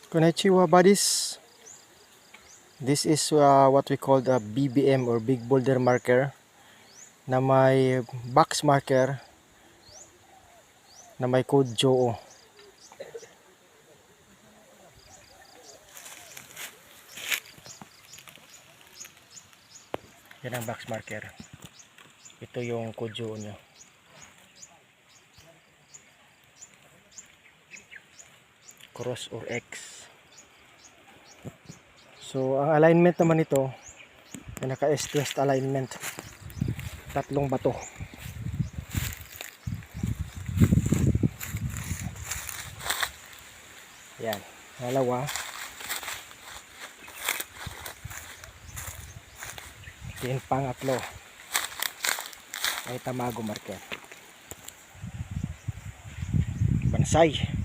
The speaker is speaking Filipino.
Konnichiwa buddies. This is what we call the BBM or Big Boulder Marker na may box marker na may code JOO. Yan ang box marker. Ito yung code JOO nyo. Cross or X. So ang alignment naman ito ay naka-east-west alignment. Tatlong bato. Yan, dalawa. Yung pangatlo ay tamago marker. Bansay.